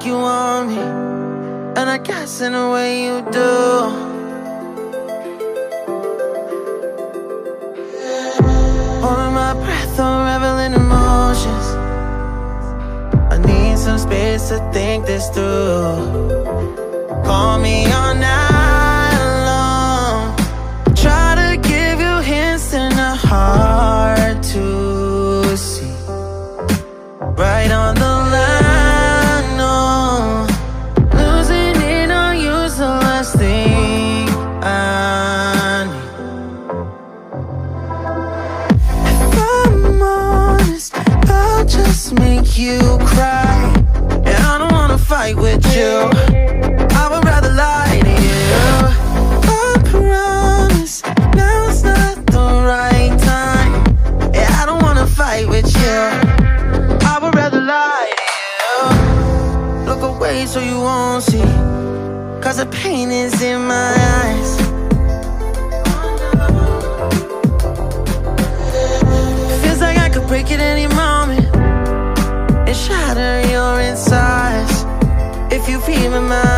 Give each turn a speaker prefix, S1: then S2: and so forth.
S1: you want me, and I guess in a way you do. Holding my breath, unraveling emotions. I need some space to think this through. Call me all night long. Try to give you hints and a hard to see. Right on the line, no. Losing it on you's the last thing I need. If I'm honest, I'll just make you cry. And I don't wanna fight with you. I would rather lie to you. I promise now's not the right time. Yeah, I don't wanna fight with you. I would rather lie to you. Look away so you won't see, cause the pain is in my eyes. Feels like I could break it any moment and shatter your insides. If you feel my mind,